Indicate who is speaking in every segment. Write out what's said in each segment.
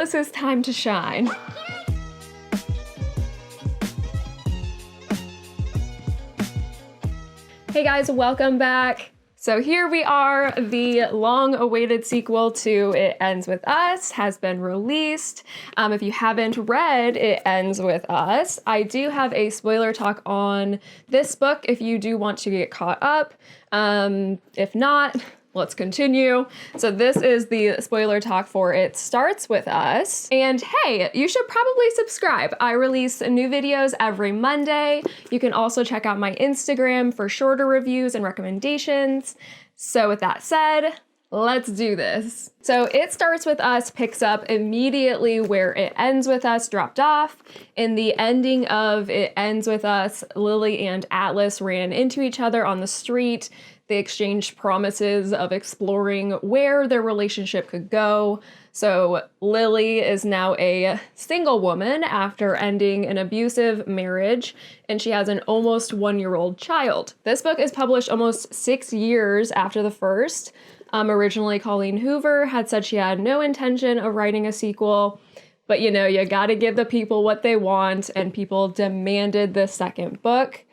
Speaker 1: Atlas's time to shine. Hey guys, welcome back. So here we are, the long-awaited sequel to It Ends With Us has been released. If you haven't read It Ends With Us, I do have a spoiler talk on this book if you do want to get caught up. If not, let's continue. So this is the spoiler talk for It Starts With Us. And hey, you should probably subscribe. I release new videos every Monday. You can also check out my Instagram for shorter reviews and recommendations. So with that said, let's do this. So It Starts With Us picks up immediately where It Ends With Us dropped off. In the ending of It Ends With Us, Lily and Atlas ran into each other on the street. They exchanged promises of exploring where their relationship could go. So Lily is now a single woman after ending an abusive marriage, and she has an almost 1-year-old child. This book is published almost 6 years after the first. Originally, Colleen Hoover had said she had no intention of writing a sequel, but you know, you gotta give the people what they want, and people demanded the second book.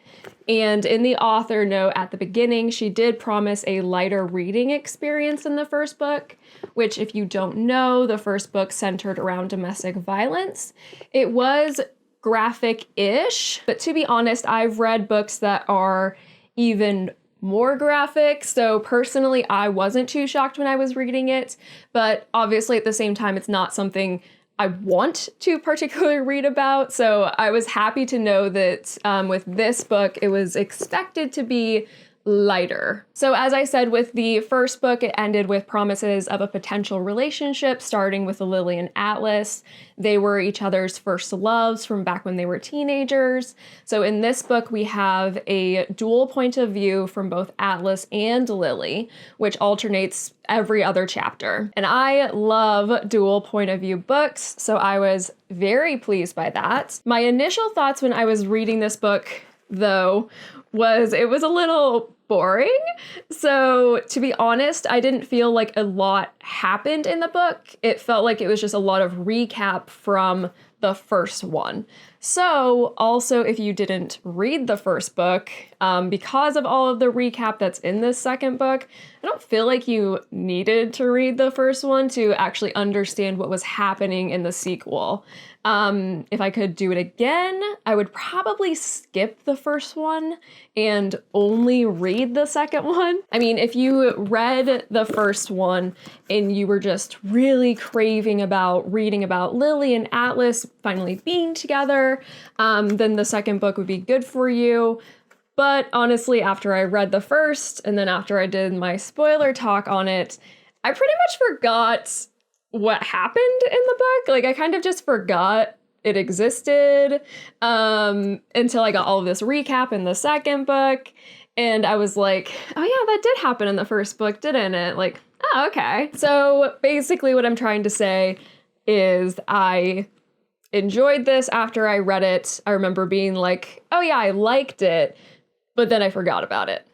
Speaker 1: And in the author note at the beginning, she did promise a lighter reading experience in the first book, which if you don't know, the first book centered around domestic violence. It was graphic-ish, but to be honest, I've read books that are even more graphic. So personally, I wasn't too shocked when I was reading it, but obviously at the same time, it's not something I want to particularly read about. So I was happy to know that with this book, it was expected to be lighter. So as I said, with the first book, it ended with promises of a potential relationship, starting with Lily and Atlas. They were each other's first loves from back when they were teenagers. So in this book, we have a dual point of view from both Atlas and Lily, which alternates every other chapter. And I love dual point of view books, so I was very pleased by that. My initial thoughts when I was reading this book, though, was it was a little boring. So to be honest, I didn't feel like a lot happened in the book. It felt like it was just a lot of recap from the first one. So also, if you didn't read the first book, because of all of the recap that's in this second book, I don't feel like you needed to read the first one to actually understand what was happening in the sequel. If I could do it again, I would probably skip the first one and only read the second one. I mean, if you read the first one and you were just really craving about reading about Lily and Atlas finally being together, then the second book would be good for you. But honestly, after I read the first and then after I did my spoiler talk on it, I pretty much forgot what happened in the book. Like, I kind of just forgot it existed until I got all of this recap in the second book. And I was like, oh yeah, that did happen in the first book, didn't it? Like, oh, okay. So basically what I'm trying to say is I enjoyed this after I read it. I remember being like, oh yeah, I liked it, but then I forgot about it.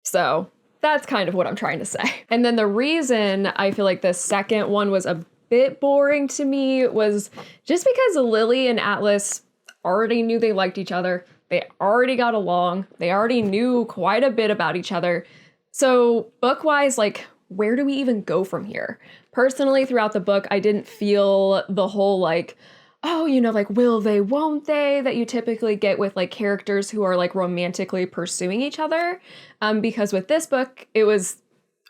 Speaker 1: So that's kind of what I'm trying to say. And then the reason I feel like the second one was a bit boring to me was just because Lily and Atlas already knew they liked each other. They already got along. They already knew quite a bit about each other. So book-wise, like, where do we even go from here? Personally, throughout the book, I didn't feel the whole like, oh, you know, like, will they, won't they, that you typically get with like characters who are like romantically pursuing each other. Because with this book, it was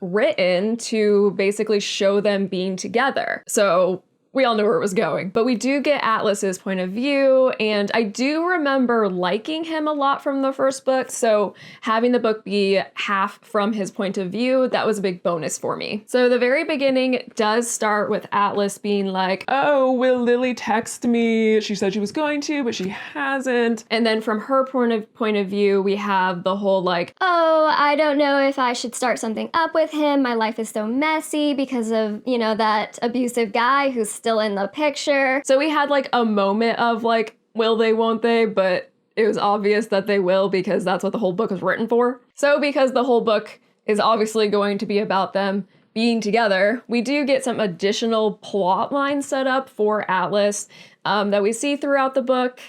Speaker 1: written to basically show them being together. So we all know where it was going. But we do get Atlas's point of view, and I do remember liking him a lot from the first book, so having the book be half from his point of view, that was a big bonus for me. So the very beginning does start with Atlas being like, oh, will Lily text me? She said she was going to, but she hasn't. And then from her point of view, we have the whole like,
Speaker 2: oh, I don't know if I should start something up with him. My life is so messy because of, you know, that abusive guy who's still in the picture.
Speaker 1: So we had like a moment of like, will they, won't they? But it was obvious that they will, because that's what the whole book was written for. So because the whole book is obviously going to be about them being together, we do get some additional plot lines set up for Atlas that we see throughout the book.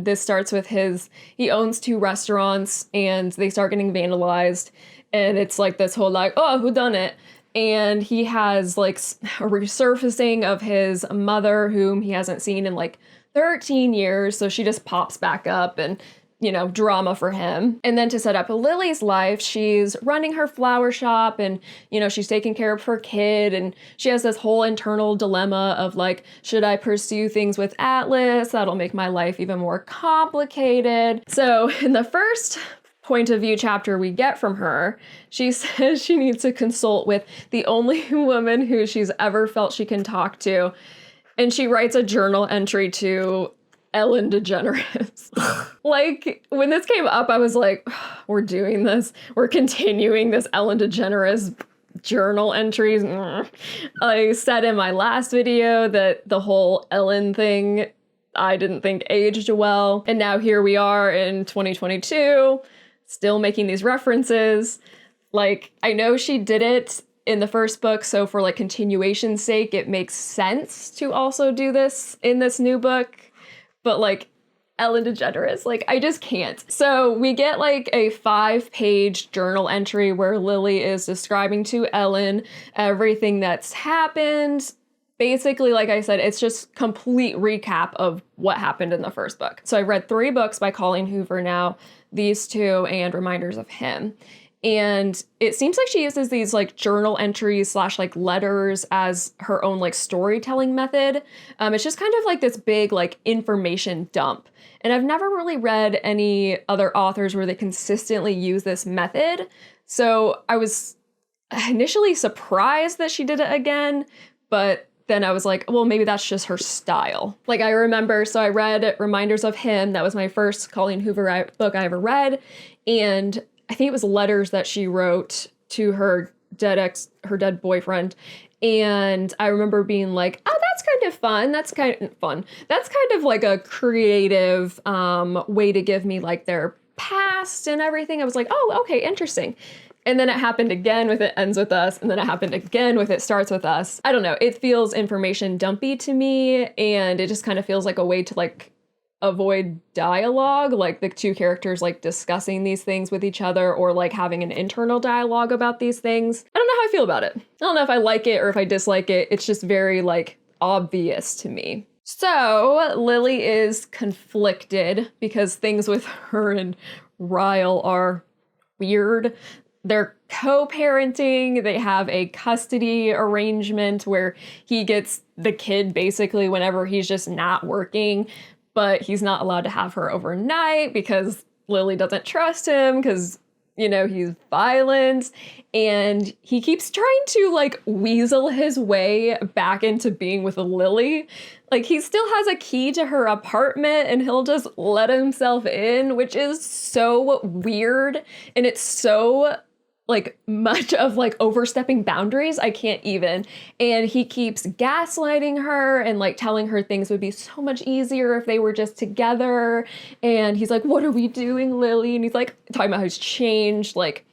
Speaker 1: This starts with he owns 2 restaurants and they start getting vandalized. And it's like this whole like, oh, who done it? And he has like a resurfacing of his mother, whom he hasn't seen in like 13 years. So she just pops back up and, drama for him. And then to set up Lily's life, she's running her flower shop and, she's taking care of her kid. And she has this whole internal dilemma of like, should I pursue things with Atlas? That'll make my life even more complicated. So in the first point of view chapter we get from her, she says she needs to consult with the only woman who she's ever felt she can talk to. And she writes a journal entry to Ellen DeGeneres. Like, when this came up, I was like, we're doing this. We're continuing this Ellen DeGeneres journal entries. I said in my last video that the whole Ellen thing, I didn't think aged well. And now here we are in 2022, still making these references. Like, I know she did it in the first book, so for like continuation's sake, it makes sense to also do this in this new book. But like Ellen DeGeneres, like I just can't. So we get like a 5-page journal entry where Lily is describing to Ellen everything that's happened. Basically, like I said, it's just complete recap of what happened in the first book. So I read 3 books by Colleen Hoover now, these 2 and Reminders of Him. And it seems like she uses these like journal entries / like letters as her own like storytelling method. It's just kind of like this big like information dump. And I've never really read any other authors where they consistently use this method. So I was initially surprised that she did it again, but then I was like, well, maybe that's just her style. Like I remember, so I read Reminders of Him. That was my first Colleen Hoover book I ever read. And I think it was letters that she wrote to her dead boyfriend. And I remember being like, oh, that's kind of fun. That's kind of fun. That's kind of like a creative way to give me like their past and everything. I was like, oh, okay, interesting. And then it happened again with It Ends With Us. And then it happened again with It Starts With Us. I don't know. It feels information dumpy to me. And it just kind of feels like a way to like avoid dialogue, like the 2 characters like discussing these things with each other or like having an internal dialogue about these things. I don't know how I feel about it. I don't know if I like it or if I dislike it. It's just very like obvious to me. So Lily is conflicted because things with her and Ryle are weird. They're co-parenting. They have a custody arrangement where he gets the kid basically whenever he's just not working. But he's not allowed to have her overnight because Lily doesn't trust him because, he's violent. And he keeps trying to, like, weasel his way back into being with Lily. Like, he still has a key to her apartment and he'll just let himself in, which is so weird. And it's so like much of like overstepping boundaries. I can't even. And he keeps gaslighting her and like telling her things would be so much easier if they were just together. And he's like, what are we doing, Lily? And he's like talking about how he's changed. Like,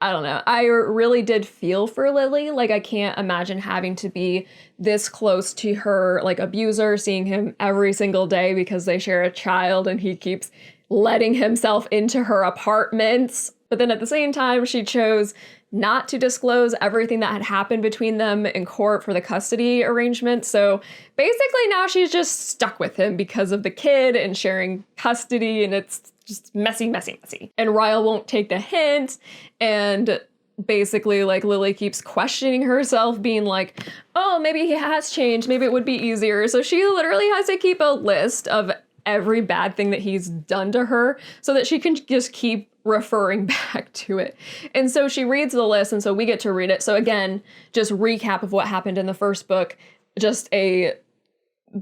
Speaker 1: I don't know. I really did feel for Lily. Like, I can't imagine having to be this close to her like abuser, seeing him every single day because they share a child and he keeps letting himself into her apartments. But then at the same time, she chose not to disclose everything that had happened between them in court for the custody arrangement. So basically now she's just stuck with him because of the kid and sharing custody, and it's just messy, messy, messy. And Ryle won't take the hint, and basically like Lily keeps questioning herself, being like, oh, maybe he has changed, maybe it would be easier. So she literally has to keep a list of every bad thing that he's done to her so that she can just keep referring back to it. And so she reads the list, and so we get to read it. So again, just recap of what happened in the first book, just a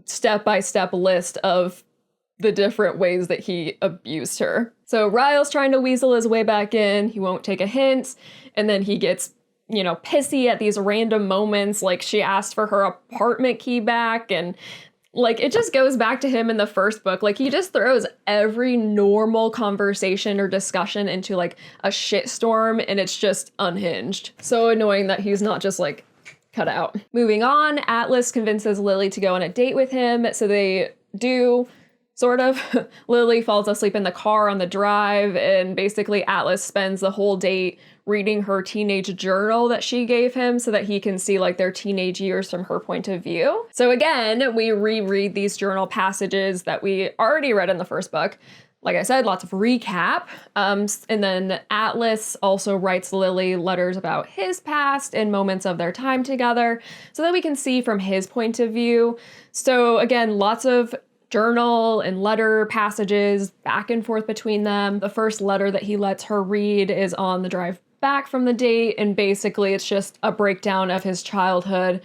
Speaker 1: step-by-step list of the different ways that he abused her. So Ryle's trying to weasel his way back in. He won't take a hint. And then he gets, pissy at these random moments. Like she asked for her apartment key back, and Like, it just goes back to him in the first book. Like, he just throws every normal conversation or discussion into, like, a shitstorm, and it's just unhinged. So annoying that he's not just, like, cut out. Moving on, Atlas convinces Lily to go on a date with him, so they do, sort of. Lily falls asleep in the car on the drive, and basically Atlas spends the whole date reading her teenage journal that she gave him so that he can see like their teenage years from her point of view. So again, we reread these journal passages that we already read in the first book. Like I said, lots of recap. And then Atlas also writes Lily letters about his past and moments of their time together so that we can see from his point of view. So again, lots of journal and letter passages back and forth between them. The first letter that he lets her read is on the drive back from the date, and basically it's just a breakdown of his childhood.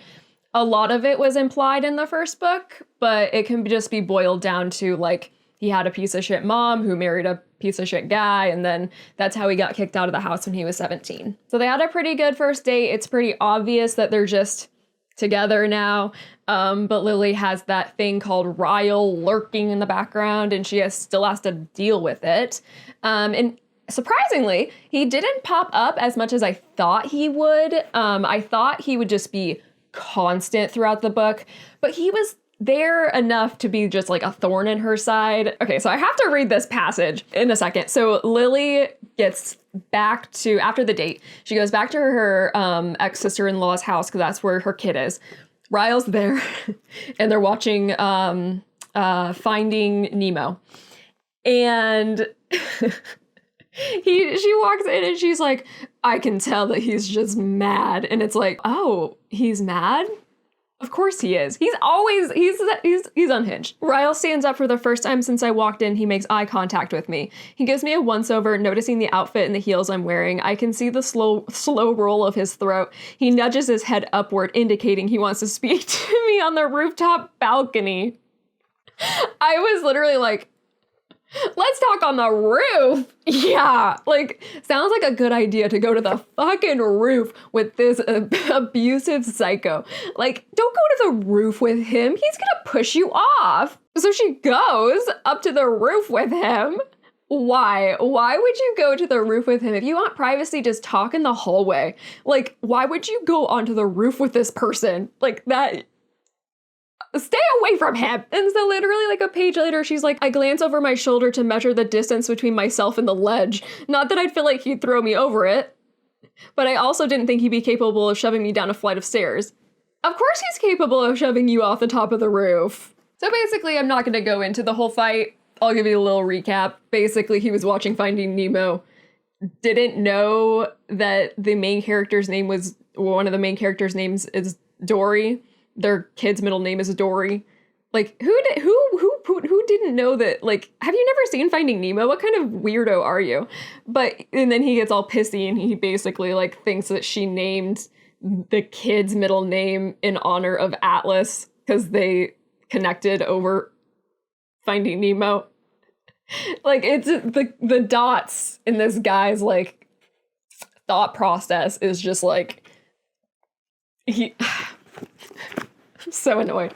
Speaker 1: A lot of it was implied in the first book, but it can just be boiled down to like he had a piece of shit mom who married a piece of shit guy, and then that's how he got kicked out of the house when he was 17. So they had a pretty good first date. It's pretty obvious that they're just together now. But Lily has that thing called Ryle lurking in the background, and she still has to deal with it. And surprisingly, he didn't pop up as much as I thought he would. I thought he would just be constant throughout the book, but he was there enough to be just like a thorn in her side. Okay, so I have to read this passage in a second. So Lily gets back to, after the date, she goes back to her ex-sister-in-law's house because that's where her kid is. Ryle's there, and they're watching Finding Nemo. And she walks in and she's like, I can tell that he's just mad. And it's like, oh, he's mad? Of course he is. He's unhinged. Ryle stands up for the first time since I walked in. He makes eye contact with me. He gives me a once-over, noticing the outfit and the heels I'm wearing. I can see the slow roll of his throat. He nudges his head upward, indicating he wants to speak to me on the rooftop balcony. I was literally like, let's talk on the roof. Yeah, like, sounds like a good idea to go to the fucking roof with this abusive psycho. Like, don't go to the roof with him. He's gonna push you off. So she goes up to the roof with him. Why? Why would you go to the roof with him? If you want privacy, just talk in the hallway. Like, why would you go onto the roof with this person? Like, that... Stay away from him. And so literally like a page later, she's like, I glance over my shoulder to measure the distance between myself and the ledge. Not that I'd feel like he'd throw me over it, but I also didn't think he'd be capable of shoving me down a flight of stairs. Of course he's capable of shoving you off the top of the roof. So basically, I'm not going to go into the whole fight. I'll give you a little recap. Basically, he was watching Finding Nemo, didn't know that the main character's name was, one of the main character's names is Dory. Their kid's middle name is Dory. Like, who didn't know that? Like, have you never seen Finding Nemo? What kind of weirdo are you? And then he gets all pissy and he basically like thinks that she named the kid's middle name in honor of Atlas because they connected over Finding Nemo. Like, it's the dots in this guy's like thought process is just like I'm so annoyed.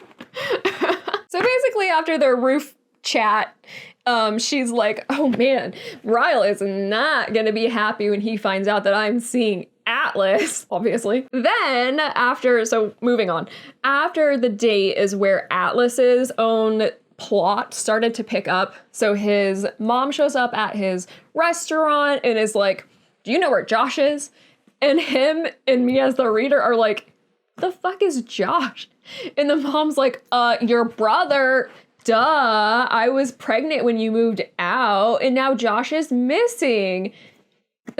Speaker 1: So basically, after their roof chat, she's like, oh man, Ryle is not gonna be happy when he finds out that I'm seeing Atlas, obviously. Then moving on. After the date is where Atlas's own plot started to pick up. So his mom shows up at his restaurant and is like, do you know where Josh is? And him and me as the reader are like, the fuck is Josh? And the mom's like, your brother, duh. I was pregnant when you moved out, and now Josh is missing.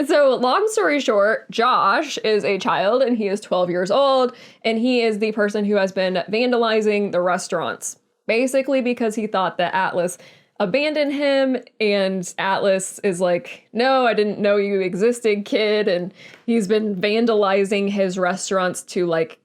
Speaker 1: So long story short, Josh is a child, and he is 12 years old, and he is the person who has been vandalizing the restaurants. Basically because he thought that Atlas abandoned him, and Atlas is like, no, I didn't know you existed, kid, and he's been vandalizing his restaurants to, like,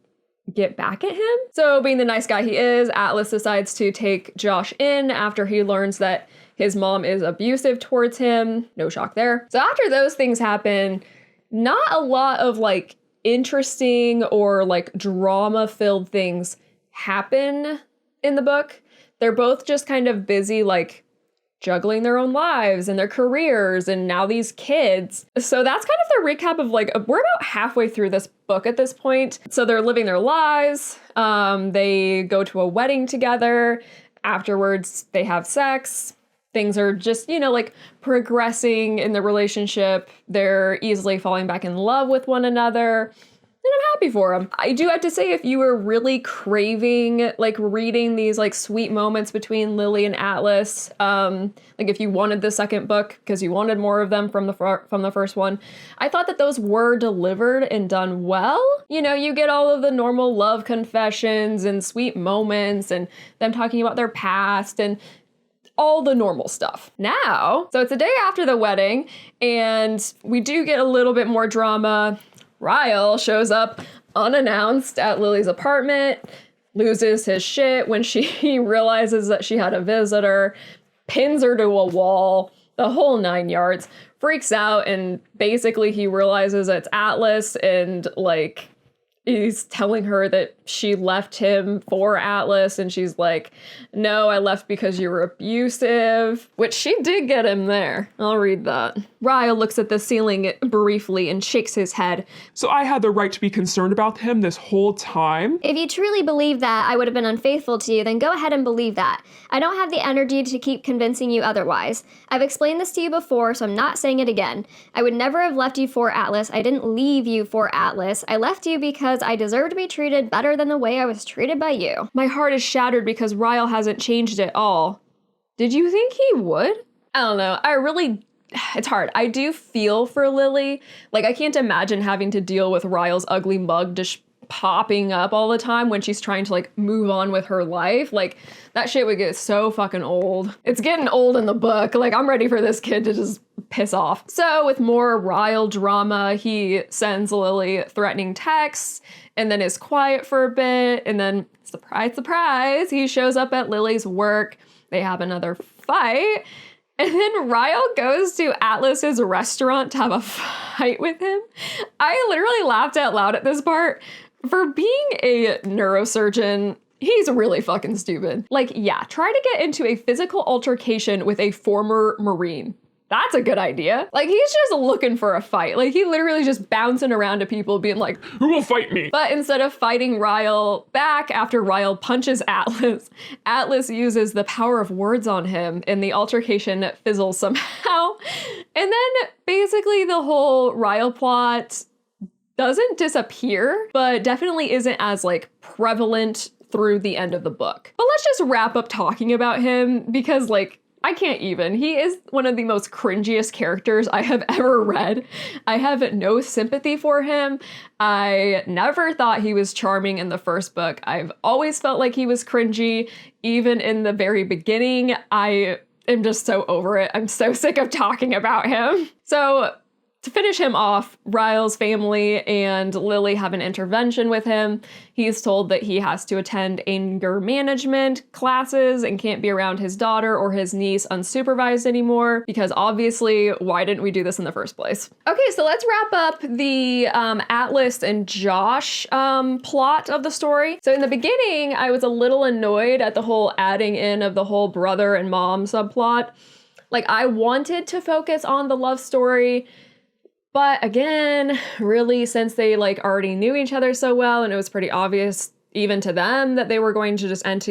Speaker 1: get back at him. So being the nice guy he is, Atlas decides to take Josh in after he learns that his mom is abusive towards him. No shock there. So after those things happen, not a lot of like interesting or like drama-filled things happen in the book. They're both just kind of busy, like, juggling their own lives and their careers and now these kids. So that's kind of the recap of, like, we're about halfway through this book at this point. So they're living their lives. They go to a wedding together. Afterwards, they have sex. Things are just, you know, like, progressing in the relationship. They're easily falling back in love with one another. And I'm happy for them. I do have to say, if you were really craving, like, reading these, like, sweet moments between Lily and Atlas, like, if you wanted the second book because you wanted more of them from the first one, I thought that those were delivered and done well. You know, you get all of the normal love confessions and sweet moments and them talking about their past and all the normal stuff. Now, so it's a day after the wedding, and we do get a little bit more drama. Ryle shows up unannounced at Lily's apartment, loses his shit when he realizes that she had a visitor, pins her to a wall, the whole 9 yards, freaks out, and basically he realizes it's Atlas, and, like, he's telling her that she left him for Atlas, and she's like, no, I left because you were abusive, which she did get him there. I'll read that. Ryle looks at the ceiling briefly and shakes his head.
Speaker 3: So I had the right to be concerned about him this whole time?
Speaker 2: If you truly believe that I would have been unfaithful to you, then go ahead and believe that. I don't have the energy to keep convincing you otherwise. I've explained this to you before, so I'm not saying it again. I would never have left you for Atlas. I didn't leave you for Atlas. I left you because I deserve to be treated better than the way I was treated by you.
Speaker 1: My heart is shattered because Ryle hasn't changed at all. Did you think he would? I don't know. It's hard. I do feel for Lily. Like, I can't imagine having to deal with Ryle's ugly mug just popping up all the time when she's trying to, like, move on with her life. Like, that shit would get so fucking old. It's getting old in the book. Like, I'm ready for this kid to just piss off. So with more Ryle drama, he sends Lily threatening texts and then is quiet for a bit. And then, surprise, surprise, he shows up at Lily's work. They have another fight. And then Ryle goes to Atlas's restaurant to have a fight with him. I literally laughed out loud at this part. For being a neurosurgeon, he's really fucking stupid. Like, yeah, try to get into a physical altercation with a former Marine. That's a good idea. Like, he's just looking for a fight. Like, he literally just bouncing around to people being like,
Speaker 3: who will fight me?
Speaker 1: But instead of fighting Ryle back after Ryle punches Atlas, Atlas uses the power of words on him and the altercation fizzles somehow. And then basically the whole Ryle plot doesn't disappear, but definitely isn't as, like, prevalent through the end of the book. But let's just wrap up talking about him because, like, I can't even. He is one of the most cringiest characters I have ever read. I have no sympathy for him. I never thought he was charming in the first book. I've always felt like he was cringy, even in the very beginning. I am just so over it. I'm so sick of talking about him. So to finish him off, Ryle's family and Lily have an intervention with him. He's told that he has to attend anger management classes and can't be around his daughter or his niece unsupervised anymore, because obviously, why didn't we do this in the first place? Okay, so let's wrap up the Atlas and Josh plot of the story. So in the beginning, I was a little annoyed at the whole adding in of the whole brother and mom subplot. Like, I wanted to focus on the love story, but again, really, since they, like, already knew each other so well and it was pretty obvious even to them that they were going to just end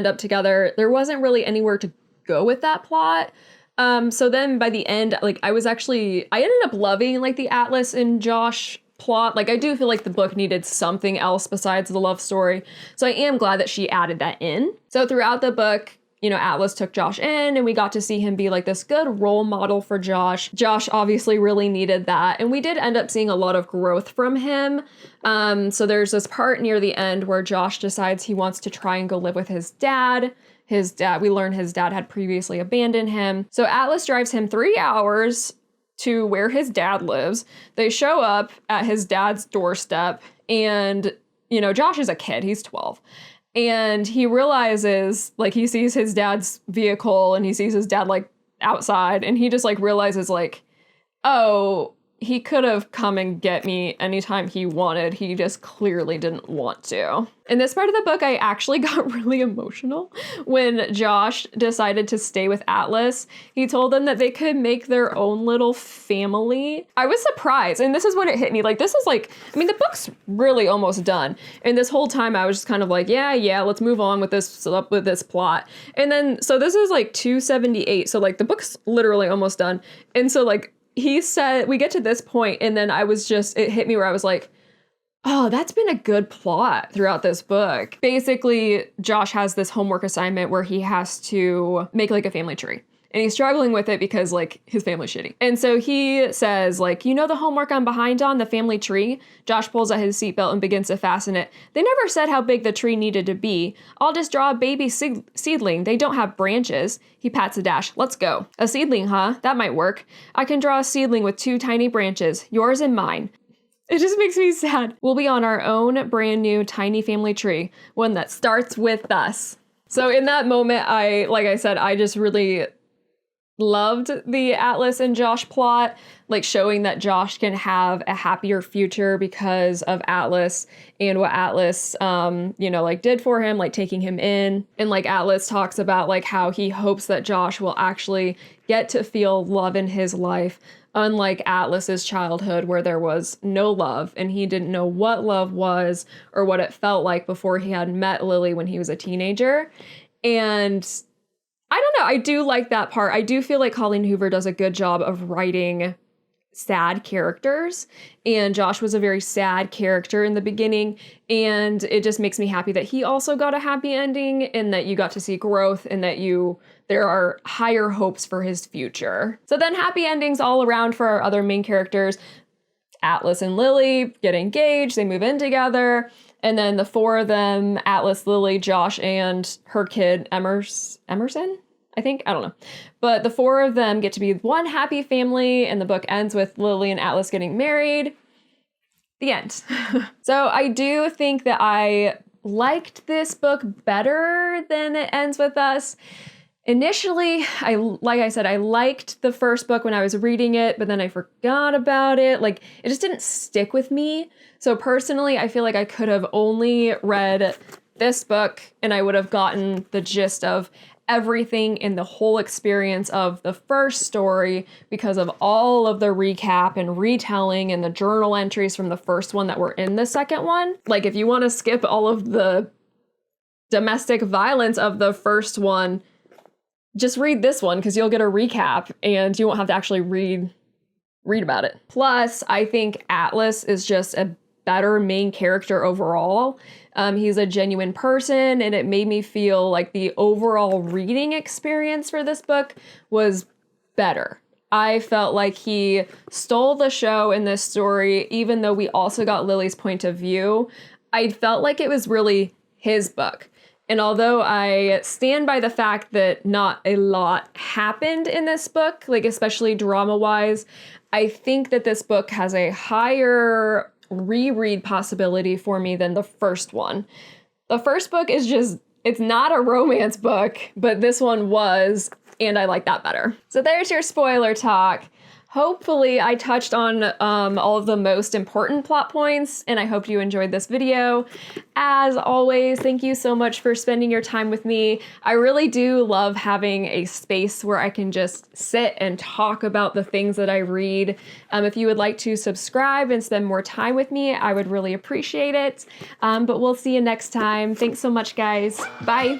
Speaker 1: up together, there wasn't really anywhere to go with that plot. So then by the end, like, I ended up loving, like, the Atlas and Josh plot. Like, I do feel like the book needed something else besides the love story. So I am glad that she added that in. So throughout the book, you know, Atlas took Josh in and we got to see him be like this good role model for Josh. Josh obviously really needed that. And we did end up seeing a lot of growth from him. So there's this part near the end where Josh decides he wants to try and go live with his dad. We learn his dad had previously abandoned him. So Atlas drives him 3 hours to where his dad lives. They show up at his dad's doorstep and, you know, Josh is a kid, he's 12. And he realizes, like, he sees his dad's vehicle and he sees his dad, like, outside, and he just, like, realizes, like, oh, he could have come and get me anytime he wanted. He just clearly didn't want to. In this part of the book, I actually got really emotional when Josh decided to stay with Atlas. He told them that they could make their own little family. I was surprised, and this is when it hit me. Like, this is like, I mean, the book's really almost done. And this whole time I was just kind of like, yeah, let's move on with this plot. And then, so this is like 278. So like the book's literally almost done. And so like, he said, we get to this point, and then it hit me where I was like, oh, that's been a good plot throughout this book. Basically, Josh has this homework assignment where he has to make like a family tree. And he's struggling with it because like his family's shitty. And so he says like, you know the homework I'm behind on, the family tree? Josh pulls out his seatbelt and begins to fasten it. They never said how big the tree needed to be. I'll just draw a baby seedling. They don't have branches. He pats the dash. Let's go. A seedling, huh? That might work. I can draw a seedling with 2 tiny branches, yours and mine. It just makes me sad. We'll be on our own brand new tiny family tree, one that starts with us. So in that moment, I just really loved the Atlas and Josh plot, like showing that Josh can have a happier future because of Atlas and what Atlas, did for him, like taking him in. And like Atlas talks about like how he hopes that Josh will actually get to feel love in his life, unlike Atlas's childhood where there was no love and he didn't know what love was or what it felt like before he had met Lily when he was a teenager. And I don't know. I do like that part. I do feel like Colleen Hoover does a good job of writing sad characters, and Josh was a very sad character in the beginning, and it just makes me happy that he also got a happy ending and that you got to see growth and that there are higher hopes for his future. So then happy endings all around for our other main characters. Atlas and Lily get engaged, they move in together, and then the 4 of them, Atlas, Lily, Josh, and her kid, Emerson? I think, I don't know. But the 4 of them get to be one happy family, and the book ends with Lily and Atlas getting married. The end. So I do think that I liked this book better than It Ends With Us. Initially, I liked the first book when I was reading it, but then I forgot about it. Like, it just didn't stick with me. So personally, I feel like I could have only read this book and I would have gotten the gist of everything in the whole experience of the first story because of all of the recap and retelling and the journal entries from the first one that were in the second one. Like, if you want to skip all of the domestic violence of the first one, just read this one because you'll get a recap and you won't have to actually read about it. Plus, I think Atlas is just a better main character overall. He's a genuine person, and it made me feel like the overall reading experience for this book was better. I felt like he stole the show in this story, even though we also got Lily's point of view. I felt like it was really his book. And although I stand by the fact that not a lot happened in this book, like especially drama-wise, I think that this book has a higher reread possibility for me than the first one. The first book is it's not a romance book, but this one was, and I like that better. So there's your spoiler talk. Hopefully I touched on all of the most important plot points, and I hope you enjoyed this video. As always, thank you so much for spending your time with me. I really do love having a space where I can just sit and talk about the things that I read. If you would like to subscribe and spend more time with me, I would really appreciate it. But we'll see you next time. Thanks so much, guys. Bye.